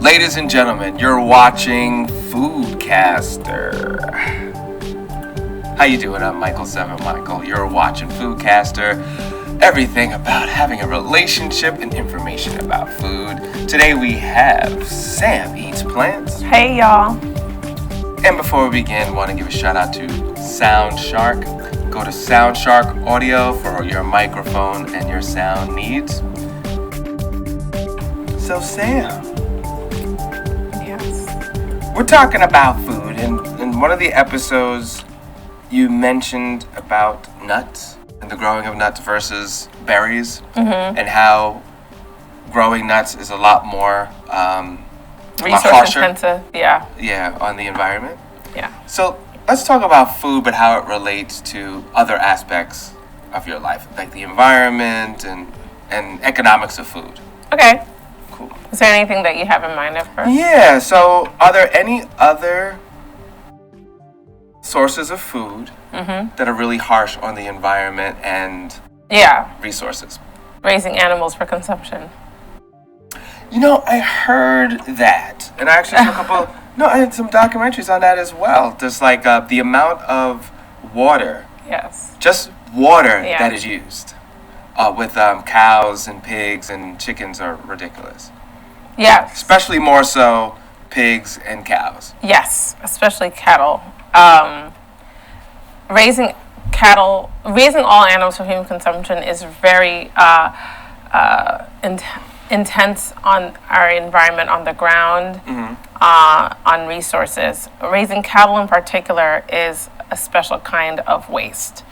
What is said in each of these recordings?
Ladies and gentlemen, you're watching FOODCASTER. How you doing? I'm Michael 7 Michael. You're watching FOODCASTER. Everything about having a relationship and information about food. Today we have Sam Eats Plants. Hey y'all. And before we begin, I want to give a shout out to Soundshark. Go to Soundshark Audio for your microphone and your sound needs. So Sam, we're talking about food, and in one of the episodes, you mentioned about nuts and the growing of nuts versus berries, and how growing nuts is a lot more resource intensive. Yeah, on the environment. Yeah. So let's talk about food, but how it relates to other aspects of your life, like the environment and economics of food. Okay. Cool. Is there anything that you have in mind at first? Yeah, so are there any other sources of food that are really harsh on the environment and resources? Raising animals for consumption. You know, I heard that, and I actually saw I had some documentaries on that as well. There's like the amount of water, just water that is used with cows and pigs and chickens are ridiculous. Yes. Especially more so pigs and cows. Yes, especially cattle. Raising all animals for human consumption is very intense on our environment, on the ground, on resources. Raising cattle in particular is a special kind of waste.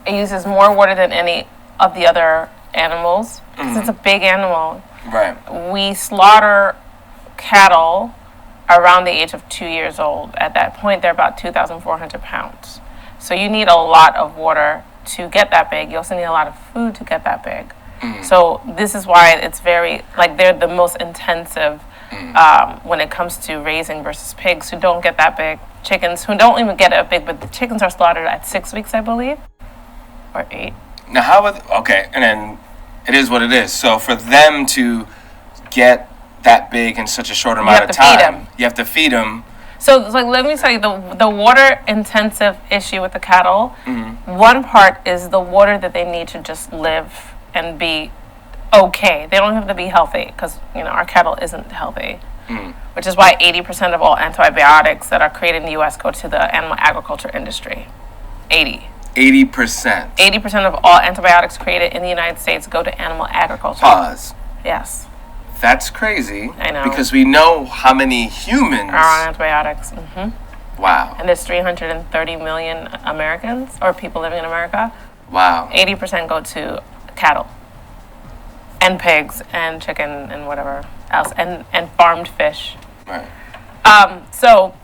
It uses more water than any of the other animals because it's a big animal. Right. We slaughter cattle around the age of 2 years old. At that point, they're about 2,400 pounds. So you need a lot of water to get that big. You also need a lot of food to get that big. So this is why it's very, they're the most intensive when it comes to raising versus pigs who don't get that big. Chickens who don't even get it big, but the chickens are slaughtered at 6 weeks, I believe, or 8. Now, and then it is what it is. So for them to get that big in such a short amount of time, you have to feed them. So let me tell you, the water intensive issue with the cattle, one part is the water that they need to just live and be okay. They don't have to be healthy because, our cattle isn't healthy, which is why 80% of all antibiotics that are created in the U.S. go to the animal agriculture industry. 80%. 80% of all antibiotics created in the United States go to animal agriculture. Pause. Yes. That's crazy. I know. Because we know how many humans are on antibiotics. Wow. And there's 330 million Americans, or people living in America. Wow. 80% go to cattle and pigs and chicken and whatever else, and farmed fish. Right. So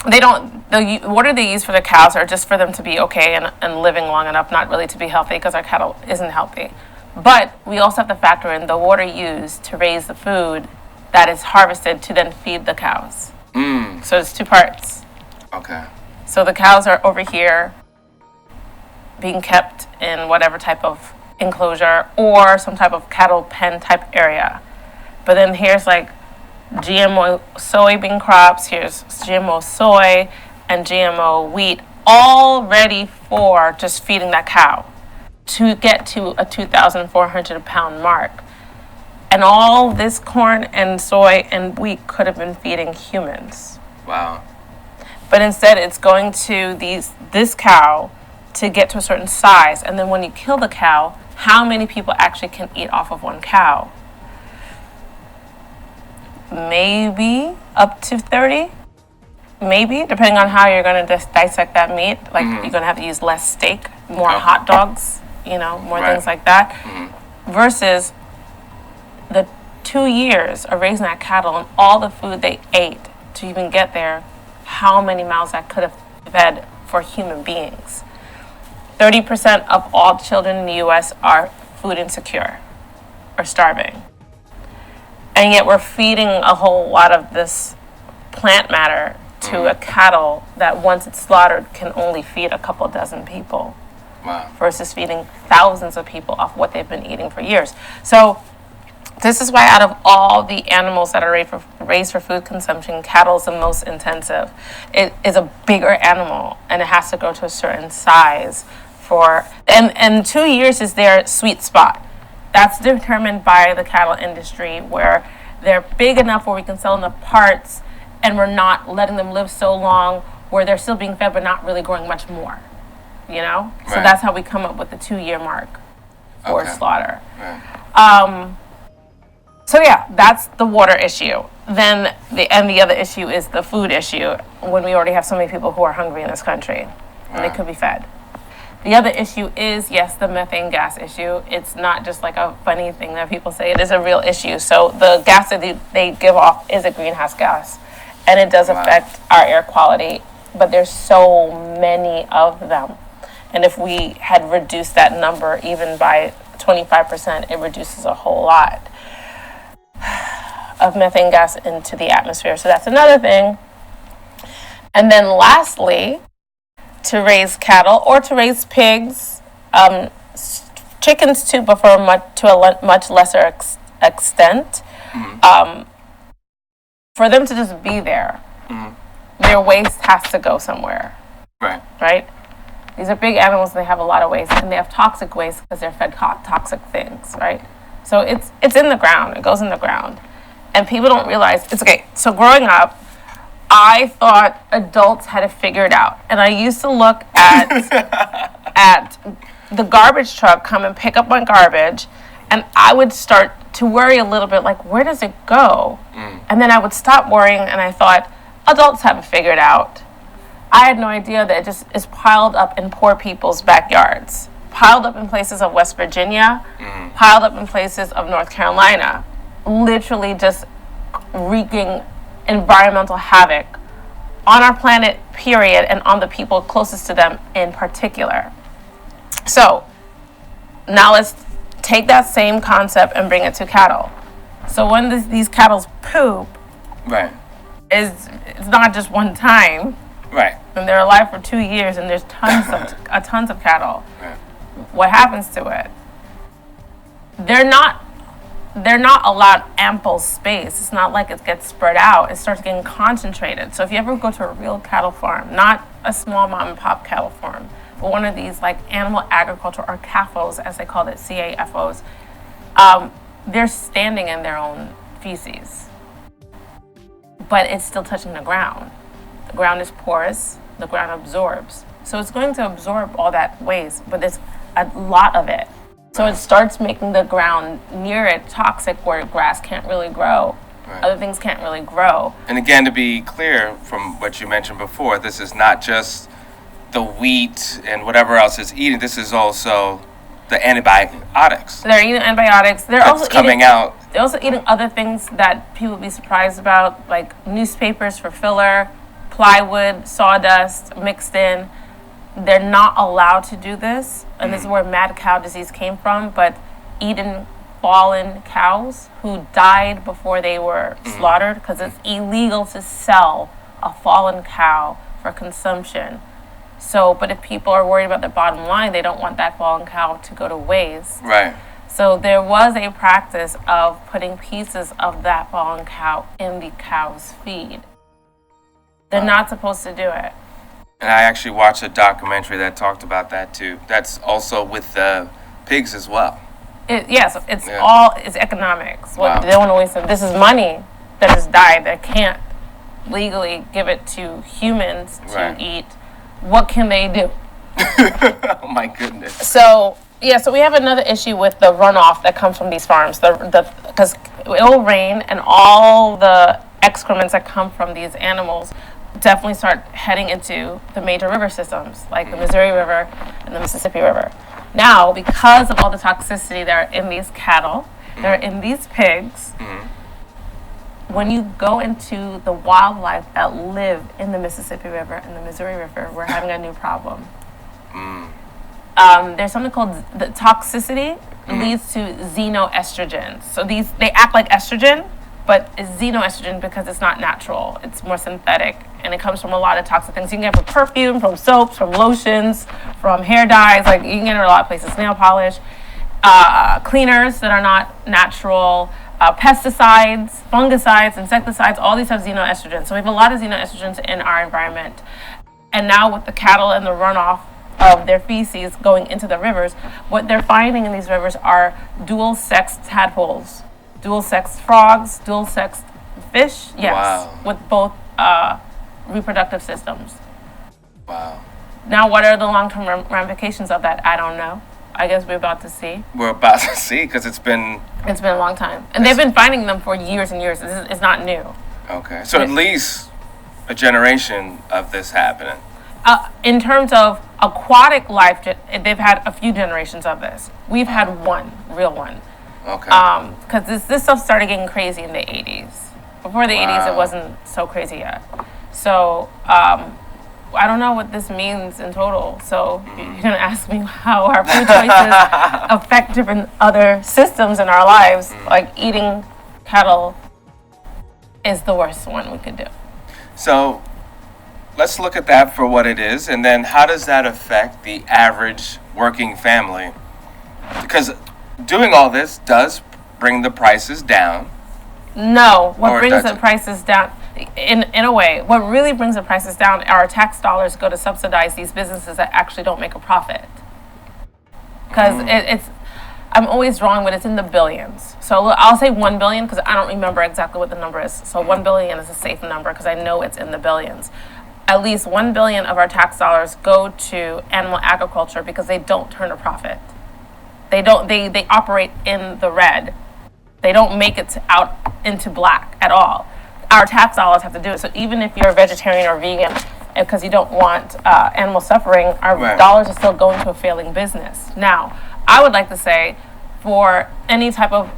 they don't, the water they use for the cows are just for them to be okay and living long enough, not really to be healthy, because our cattle isn't healthy. But we also have to factor in the water used to raise the food that is harvested to then feed the cows. So it's two parts. Okay. So the cows are over here being kept in whatever type of enclosure or some type of cattle pen type area. But then here's GMO soybean crops, here's GMO soy and GMO wheat, all ready for just feeding that cow to get to a 2,400 pound mark. And all this corn and soy and wheat could have been feeding humans. Wow. But instead it's going to this cow to get to a certain size. And then when you kill the cow, how many people actually can eat off of one cow? Maybe up to 30. Maybe, depending on how you're going to dissect that meat. You're going to have to use less steak, more hot dogs, more things like that. Versus the 2 years of raising that cattle and all the food they ate to even get there, how many mouths that could have fed for human beings. 30% of all children in the U.S. are food insecure or starving. And yet we're feeding a whole lot of this plant matter to a cattle that once it's slaughtered can only feed a couple dozen people. Wow. Versus feeding thousands of people off what they've been eating for years. So This is why out of all the animals that are raised for food consumption, cattle is the most intensive. It is a bigger animal, and it has to grow to a certain size and 2 years is their sweet spot. That's determined by the cattle industry, where they're big enough where we can sell them the parts, and we're not letting them live so long where they're still being fed but not really growing much more. You know? Right. So that's how we come up with the 2-year mark for slaughter. Right. So yeah, that's the water issue. Then the other issue is the food issue, when we already have so many people who are hungry in this country, and they could be fed. The other issue is, yes, the methane gas issue. It's not just like a funny thing that people say. It is a real issue. So the gas that they give off is a greenhouse gas, and it does affect our air quality, but there's so many of them. And if we had reduced that number even by 25%, it reduces a whole lot of methane gas into the atmosphere. So that's another thing. And then lastly, to raise cattle or to raise pigs, chickens too, but to a much lesser extent. For them to just be there, their waste has to go somewhere. Right? These are big animals, and they have a lot of waste, and they have toxic waste because they're fed toxic things, right? So it's in the ground. It goes in the ground. And people don't realize, it's okay. So growing up, I thought adults had it figured out. And I used to look at the garbage truck come and pick up my garbage, and I would start to worry a little bit, like, where does it go? And then I would stop worrying, and I thought, adults have it figured out. I had no idea that it just is piled up in poor people's backyards, piled up in places of West Virginia, piled up in places of North Carolina, literally just wreaking environmental havoc on our planet, period, and on the people closest to them in particular. So now let's take that same concept and bring it to cattle. So when these cattle poop, it's not just one time. And they're alive for 2 years, and there's tons of cattle. What happens to it? They're not allowed ample space. It's not like it gets spread out. It starts getting concentrated. So if you ever go to a real cattle farm, not a small mom and pop cattle farm, but one of these like animal agriculture, or CAFOs as they call it, CAFOs, they're standing in their own feces, but it's still touching the ground. The ground is porous. The ground absorbs. So it's going to absorb all that waste, but there's a lot of it. So it starts making the ground near it toxic, where grass can't really grow. Other things can't really grow. And again, to be clear from what you mentioned before, this is not just the wheat and whatever else it's eating. This is also the antibiotics. They're eating antibiotics. They're also eating other things that people would be surprised about, like newspapers for filler, plywood, sawdust mixed in. They're not allowed to do this, and this is where mad cow disease came from, but eating fallen cows who died before they were slaughtered, because it's illegal to sell a fallen cow for consumption. So, but if people are worried about the bottom line, they don't want that fallen cow to go to waste. So there was a practice of putting pieces of that fallen cow in the cow's feed. They're not supposed to do it. And I actually watched a documentary that talked about that too. That's also with the pigs as well. It's economics. What they don't want to waste it. This is money that has died that can't legally give it to humans to eat. What can they do? Oh my goodness. So we have another issue with the runoff that comes from these farms. Because it'll rain, and all the excrements that come from these animals definitely start heading into the major river systems, like the Missouri River and the Mississippi River. Now, because of all the toxicity that are in these cattle, that are in these pigs, when you go into the wildlife that live in the Mississippi River and the Missouri River, we're having a new problem. There's something called the toxicity leads to xenoestrogens. So they act like estrogen, but it's xenoestrogen because it's not natural. It's more synthetic, and it comes from a lot of toxic things. You can get it from perfume, from soaps, from lotions, from hair dyes. Like, you can get it in a lot of places. Nail polish, cleaners that are not natural, pesticides, fungicides, insecticides, all these have xenoestrogens. So we have a lot of xenoestrogens in our environment. And now with the cattle and the runoff of their feces going into the rivers, what they're finding in these rivers are dual-sexed tadpoles, dual-sexed frogs, dual-sexed fish, yes, wow. with both reproductive systems. Wow. Now, what are the long-term ramifications of that? I don't know. I guess we're about to see. We're about to see, because it's been a long time. And they've been finding them for years and years. It's not new. Okay. So at least a generation of this happening. In terms of aquatic life, they've had a few generations of this. We've had one, real one. Okay. Because this stuff started getting crazy in the 80s. Before the 80s, it wasn't so crazy yet. So, I don't know what this means in total. So you're going to ask me how our food choices affect different other systems in our lives. Like eating cattle is the worst one we could do. So let's look at that for what it is. And then how does that affect the average working family? Because doing all this does bring the prices down. No, what brings the prices down, in a way, what really brings the prices down, our tax dollars go to subsidize these businesses that actually don't make a profit. Because I'm always wrong when it's in the billions. So I'll say 1 billion because I don't remember exactly what the number is. So 1 billion is a safe number because I know it's in the billions. At least 1 billion of our tax dollars go to animal agriculture because they don't turn a profit. They operate in the red. They don't make it out into black at all. Our tax dollars have to do it. So even if you're a vegetarian or vegan, because you don't want animal suffering, our dollars are still going to a failing business. Now, I would like to say, for any type of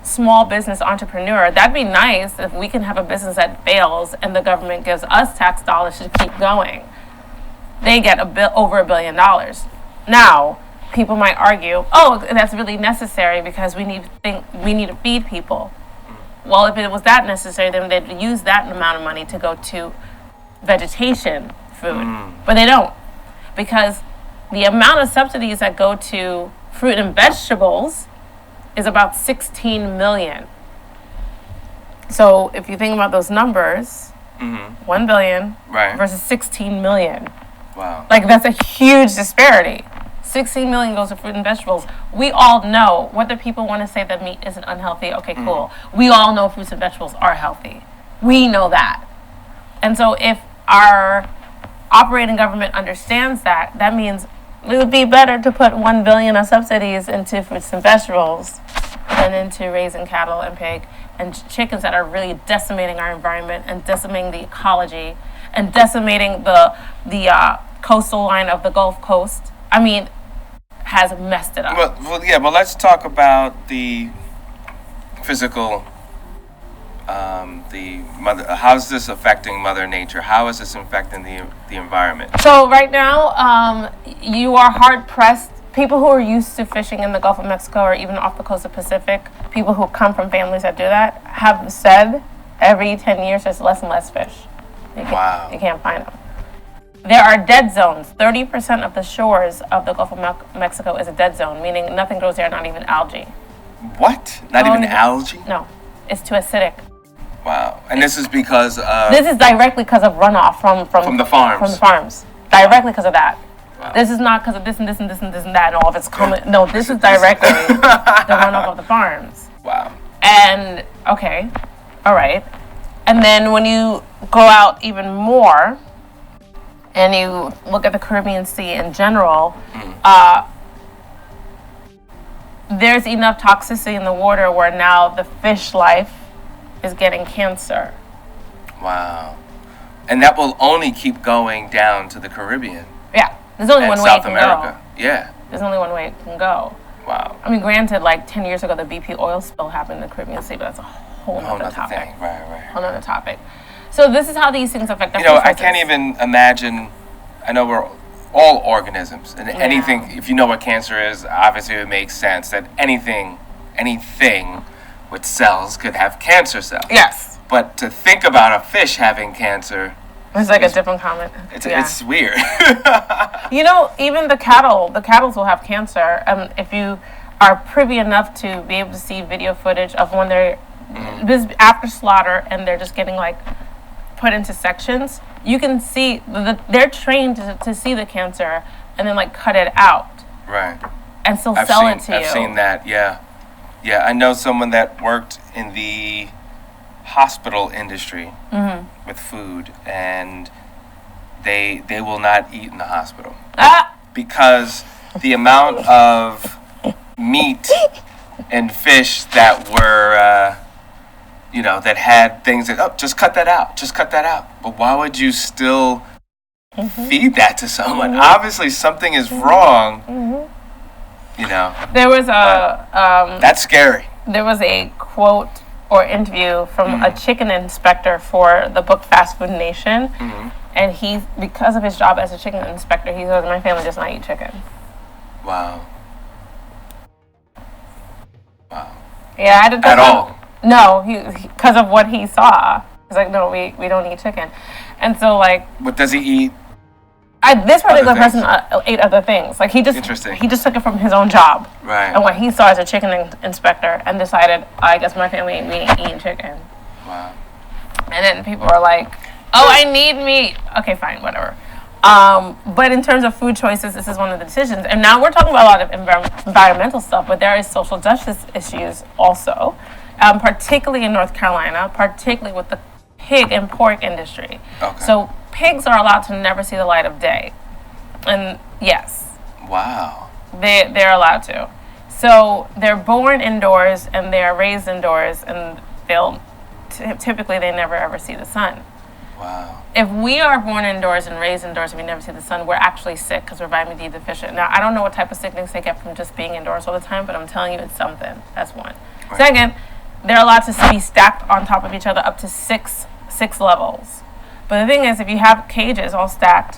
small business entrepreneur, that'd be nice if we can have a business that fails and the government gives us tax dollars to keep going. They get over $1 billion. Now, people might argue, oh, that's really necessary because we need to feed people. Well, if it was that necessary, then they'd use that amount of money to go to vegetation food. But they don't, because the amount of subsidies that go to fruit and vegetables is about 16 million. So if you think about those numbers, 1 billion versus 16 million. Wow. Like, that's a huge disparity. 16 million goes to fruit and vegetables. We all know whether people want to say that meat isn't unhealthy. Okay, cool. We all know fruits and vegetables are healthy. We know that. And so if our operating government understands that, that means it would be better to put 1 billion of subsidies into fruits and vegetables than into raising cattle and pig and chickens that are really decimating our environment and decimating the ecology and decimating the coastal line of the Gulf Coast. I mean, has messed it up. Well, let's talk about the physical, how's this affecting Mother Nature? How is this affecting the environment? So right now, you are hard-pressed. People who are used to fishing in the Gulf of Mexico or even off the coast of Pacific, people who come from families that do that, have said every 10 years there's less and less fish. You can't find them. There are dead zones. 30% of the shores of the Gulf of Mexico is a dead zone, meaning nothing grows there, not even algae. What? Not even algae? No. It's too acidic. Wow. And this is because this is directly because of runoff from the farms. From the farms. Directly because of that. Wow. This is not because of this and this and this and this and that and all of it's coming. No, this is directly the runoff of the farms. Wow. And, okay. All right. And then when you go out even more, and you look at the Caribbean Sea in general, there's enough toxicity in the water where now the fish life is getting cancer. Wow. And that will only keep going down to the Caribbean. Yeah. There's only one way it can America. go. Yeah. There's only one way it can go. Wow. I mean, granted, like 10 years ago, the BP oil spill happened in the Caribbean Sea, but that's a whole other topic. Thing. Right. Whole other topic. So this is how these things affect our I can't even imagine. I know we're all organisms, and anything. If you know what cancer is, obviously it makes sense that anything with cells could have cancer cells. Yes. But to think about a fish having cancer, it's like a different comment. It's weird. Even the cattle will have cancer. If you are privy enough to be able to see video footage of when they're this after slaughter and they're just getting like put into sections, you can see they're trained to see the cancer and then like cut it out. Right. And still sell it to you. I've seen that, yeah. Yeah, I know someone that worked in the hospital industry with food, and they will not eat in the hospital. Because the amount of meat and fish that were, that had things that, just cut that out. But why would you still feed that to someone? Obviously, something is wrong, There was that's scary. There was a quote or interview from a chicken inspector for the book Fast Food Nation. And he, because of his job as a chicken inspector, he said, my family does not eat chicken. Wow. Yeah, I had to tell At all? No, because of what he saw. He's like, no, we don't eat chicken. And so, like... What does he eat? This particular person ate other things. Like, he just took it from his own job. Right. And what he saw as a chicken inspector and decided, I guess my family, we ain't eating chicken. Wow. And then people are like, oh, I need meat. Okay, fine, whatever. But in terms of food choices, this is one of the decisions. And now we're talking about a lot of environmental stuff, but there is social justice issues also, particularly in North Carolina, particularly with the pig and pork industry. Okay. So pigs are allowed to never see the light of day. And yes. Wow. They're allowed to. So they're born indoors and they're raised indoors, and they'll typically they never ever see the sun. Wow. If we are born indoors and raised indoors and we never see the sun, we're actually sick because we're vitamin D deficient. Now, I don't know what type of sickness they get from just being indoors all the time, but I'm telling you it's something. That's one. Right. Second, they're allowed to be stacked on top of each other up to six levels. But the thing is, if you have cages all stacked,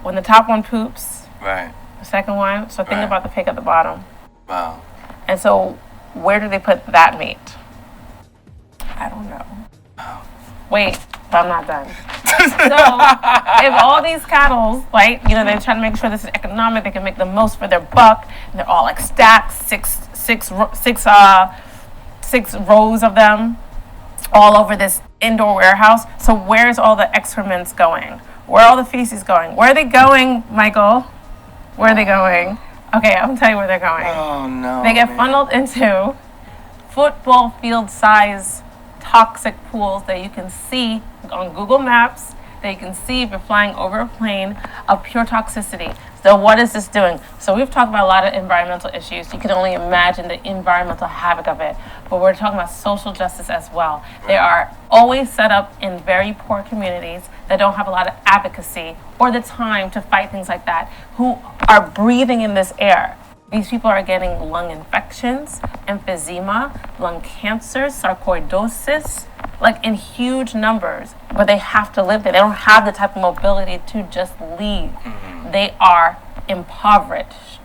when the top one poops, right, the second one, so think about the pig at the bottom. Wow. And so where do they put that meat? I don't know. Wow. Wait, but I'm not done. So, if all these cattle, right, they're trying to make sure this is economic, they can make the most for their buck, and they're all like stacked, six rows of them, all over this indoor warehouse. So where's all the excrements going? Where are all the feces going? Where are they going, Michael? Where are they going? Okay, I'm gonna tell you where they're going. Oh no. They get funneled into football field size toxic pools that you can see on Google Maps, that you can see if you're flying over a plane, of pure toxicity. So what is this doing? So we've talked about a lot of environmental issues. You can only imagine the environmental havoc of it. But we're talking about social justice as well. They are always set up in very poor communities that don't have a lot of advocacy or the time to fight things like that, who are breathing in this air. These people are getting lung infections, emphysema, lung cancer, sarcoidosis, like in huge numbers. But they have to live there. They don't have the type of mobility to just leave. They are impoverished.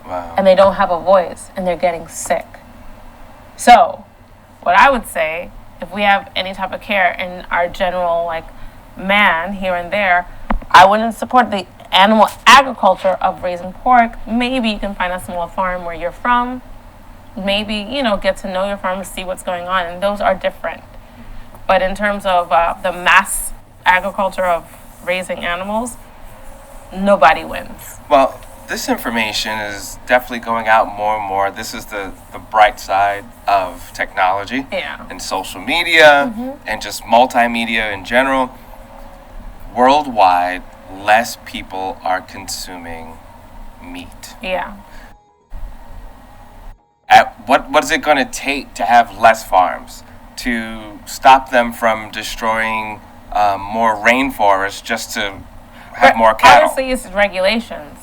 Wow. And they don't have a voice, and they're getting sick. So, what I would say, if we have any type of care in our general, man here and there, I wouldn't support the animal agriculture of raising pork. Maybe you can find a small farm where you're from. Maybe, get to know your farm and see what's going on. And those are different. But in terms of the mass agriculture of raising animals, nobody wins. Well, this information is definitely going out more and more. This is the bright side of technology and social media and just multimedia in general. Worldwide, less people are consuming meat. Yeah. What is it going to take to have less farms, to stop them from destroying more rainforests just to have more cattle? Honestly, it's regulations.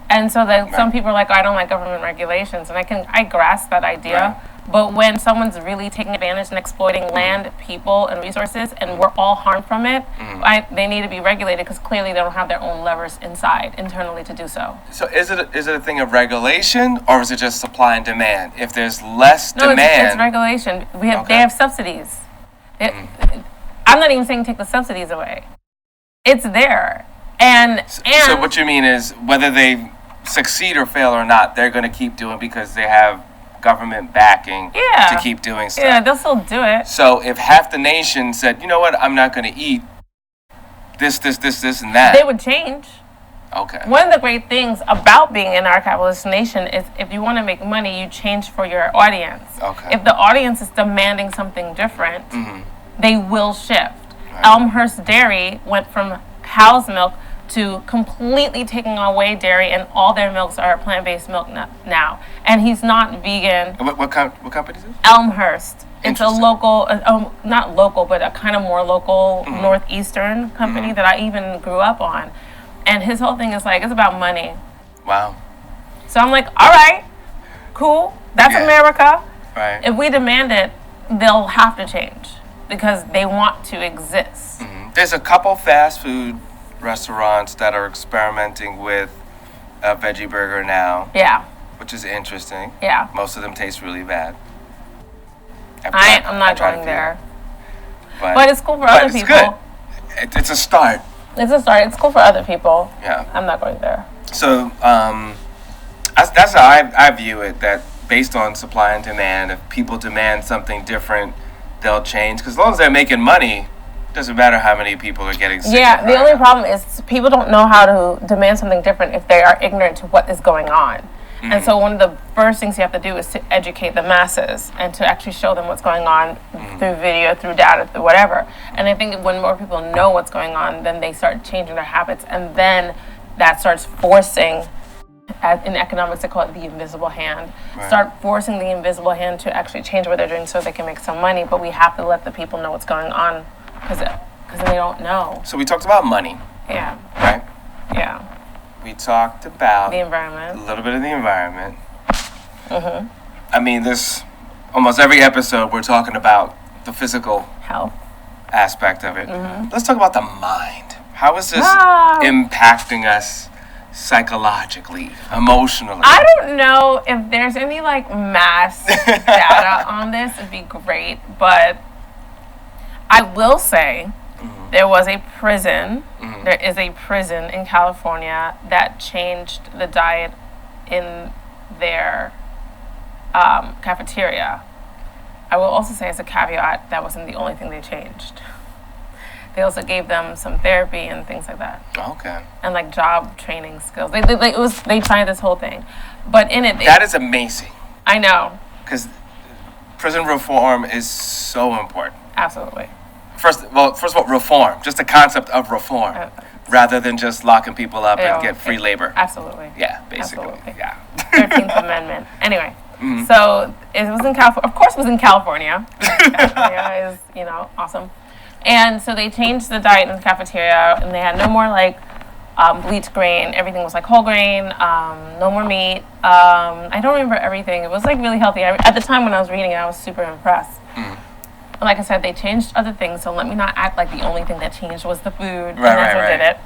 And so that some people are like, I don't like government regulations. And I grasp that idea. Right. But when someone's really taking advantage and exploiting land, people, and resources, and we're all harmed from it, they need to be regulated because clearly they don't have their own levers internally to do so. So is it a thing of regulation, or is it just supply and demand? If there's less demand... it's regulation. They have subsidies. I'm not even saying take the subsidies away. It's there. And so what you mean is whether they succeed or fail or not, they're going to keep doing because they have government backing to keep doing stuff. Yeah, they'll still do it. So if half the nation said, you know what, I'm not going to eat this, and that. They would change. Okay. One of the great things about being in our capitalist nation is if you want to make money, you change for your audience. Okay. If the audience is demanding something different, they will shift. Right. Elmhurst Dairy went from cow's milk to completely taking away dairy, and all their milks are plant-based milk now. And he's not vegan. What company is it? Elmhurst. It's a local, not local, but a kind of more local northeastern company that I even grew up on. And his whole thing is like, it's about money. Wow. So I'm like, all right, cool. That's America. Right. If we demand it, they'll have to change because they want to exist. There's a couple fast food restaurants that are experimenting with a veggie burger now. Yeah. Which is interesting. Yeah. Most of them taste really bad. I'm not going there. But it's cool for other people. Good. It's a start. It's a start. It's cool for other people. Yeah. I'm not going there. So that's how I view it, that based on supply and demand, if people demand something different, they'll change. Because as long as they're making money, it doesn't matter how many people are getting sick. Yeah, the only problem is people don't know how to demand something different if they are ignorant to what is going on. And so one of the first things you have to do is to educate the masses and to actually show them what's going on through video, through data, through whatever. And I think when more people know what's going on, then they start changing their habits, and then that starts forcing, in economics they call it the invisible hand, start forcing the invisible hand to actually change what they're doing so they can make some money. But we have to let the people know what's going on because they don't know. So we talked about money. Yeah. Right? Yeah. We talked about the environment. A little bit of the environment. I mean, almost every episode we're talking about the physical health aspect of it. Let's talk about the mind. How is this impacting us psychologically, emotionally? I don't know if there's any mass data on this. It'd be great, but I will say there was a prison. There is a prison in California that changed the diet in their cafeteria. I will also say as a caveat, that wasn't the only thing they changed. They also gave them some therapy and things like that. Okay. And job training skills. They tried this whole thing, but in it that is amazing. I know. Because prison reform is so important. Absolutely. First of all, reform. Just the concept of reform, rather than just locking people up and get free labor. Absolutely. Yeah, basically. Absolutely. Yeah. 13th Amendment. Anyway, so it was in California. Of course, it was in California. California is, awesome. And so they changed the diet in the cafeteria, and they had no more bleached grain. Everything was whole grain. No more meat. I don't remember everything. It was really healthy. At the time when I was reading it, I was super impressed. Like I said, they changed other things, so let me not act like the only thing that changed was the food. That's what did it.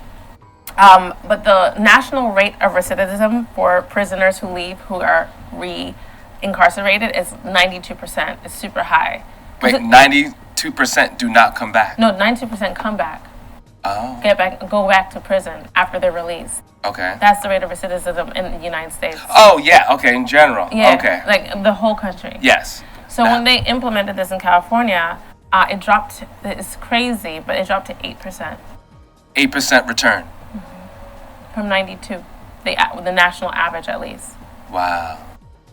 But the national rate of recidivism for prisoners who leave, who are re-incarcerated, is 92%. It's super high. Wait, 92% do not come back? No, 92% come back. Oh. Go back to prison after they're released. Okay. That's the rate of recidivism in the United States. Oh, yeah. Okay, in general. Yeah. Okay. The whole country. Yes. So when they implemented this in California, it dropped, it's crazy, but it dropped to 8%. 8% return? From 92, the national average at least. Wow.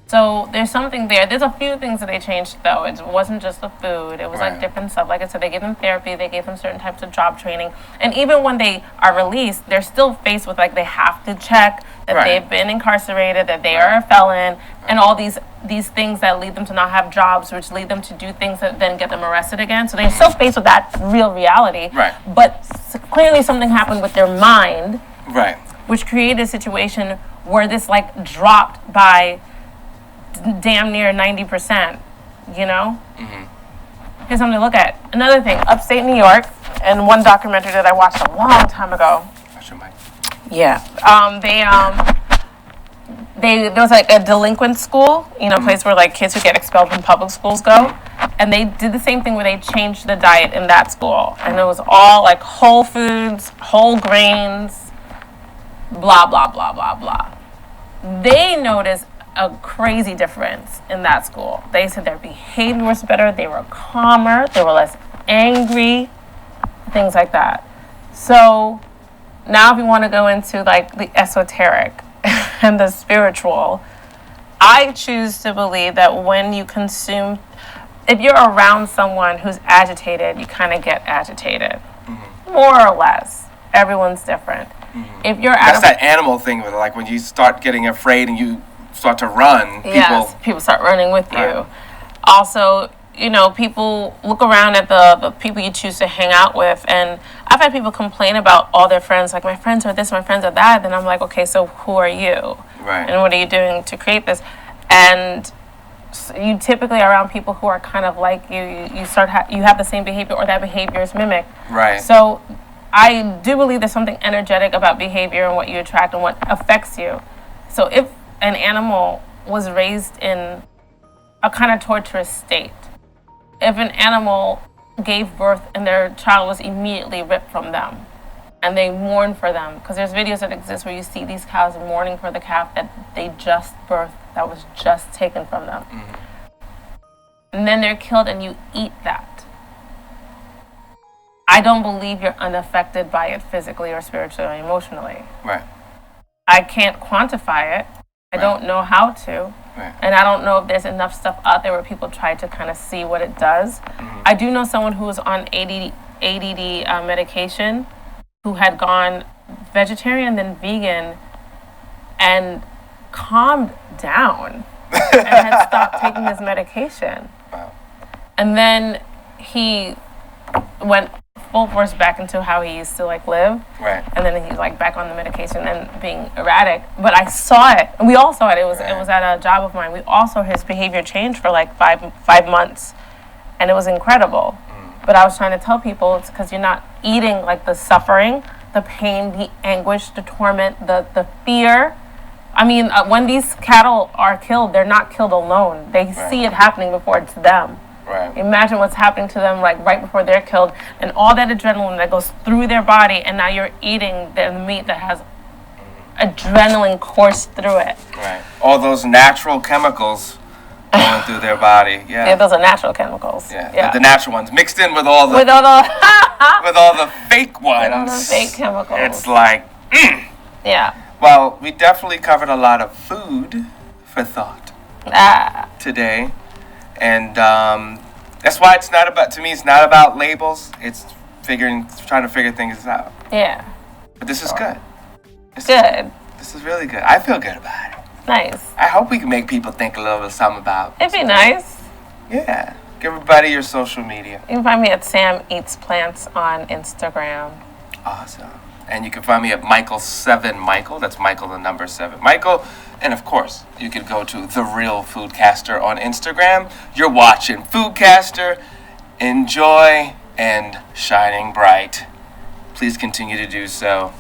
So there's something there. There's a few things that they changed though. It wasn't just the food. It was different stuff. Like I said, they gave them therapy. They gave them certain types of job training. And even when they are released, they're still faced with they have to check that they've been incarcerated, that they are a felon, and all these things that lead them to not have jobs, which lead them to do things that then get them arrested again. So they're still faced with that real reality. Right. But clearly something happened with their mind. Right. Which created a situation where this dropped by damn near 90%, Here's something to look at. Another thing, upstate New York, and one documentary that I watched a long time ago. Watch your mic. Yeah. There was a delinquent school, place where kids who get expelled from public schools go. And they did the same thing where they changed the diet in that school. And it was all whole foods, whole grains, blah, blah, blah, blah, blah. they noticed a crazy difference in that school. They said their behavior was better, they were calmer, they were less angry, things like that. So now if we want to go into like the esoteric and the spiritual, I choose to believe that when you consume, if you're around someone who's agitated, you kind of get agitated, more or less. Everyone's different. If you're That's that animal thing with like when you start getting afraid and you start to run, people start running with you. Right. Also, you know, people look around at the people you choose to hang out with, and I've had people complain about all their friends, like my friends are this, my friends are that. Then I'm like, okay, so who are you? Right. And what are you doing to create this? And you typically are around people who are kind of like you. You have the same behavior, or that behavior is mimicked. Right. So I do believe there's something energetic about behavior and what you attract and what affects you. So if an animal was raised in a kind of torturous state, if an animal gave birth and their child was immediately ripped from them, and they mourn for them, because there's videos that exist where you see these cows mourning for the calf that they just birthed, that was just taken from them. And then they're killed and you eat that. I don't believe you're unaffected by it physically or spiritually or emotionally. Right. I can't quantify it. I don't know how to. Right. And I don't know if there's enough stuff out there where people try to kind of see what it does. I do know someone who was on ADD medication who had gone vegetarian then vegan and calmed down and had stopped taking his medication. Wow. And then he went full force back into how he used to like live. Right. And then he's like back on the medication and being erratic. But I saw it, and we all saw it. It was at a job of mine. We all saw his behavior change for like five months, and it was incredible. But I was trying to tell people it's because you're not eating like the suffering, the pain, the anguish, the torment, the fear. I mean, when these cattle are killed, they're not killed alone. They see it happening before it's them. Right. Imagine what's happening to them like right before they're killed, and all that adrenaline that goes through their body, and now you're eating the meat that has adrenaline coursed through it. Right. All those natural chemicals going through their body. Yeah. Yeah, those are natural chemicals. Yeah. The natural ones mixed in with all the with all the with all the fake ones. with all the fake chemicals. It's like Yeah. Well, we definitely covered a lot of food for thought today. And that's why it's not about, to me, it's not about labels. It's trying to figure things out. Yeah. But this is good. This is really good. I feel good about it. Nice. I hope we can make people think a little bit something about. It'd be nice. Yeah. Give everybody your social media. You can find me at Sam Eats Plants on Instagram. Awesome. And you can find me at Michael7Michael. That's Michael the number 7 Michael. And of course, you can go to The Real Foodcaster on Instagram. You're watching Foodcaster. Enjoy and shining bright. Please continue to do so.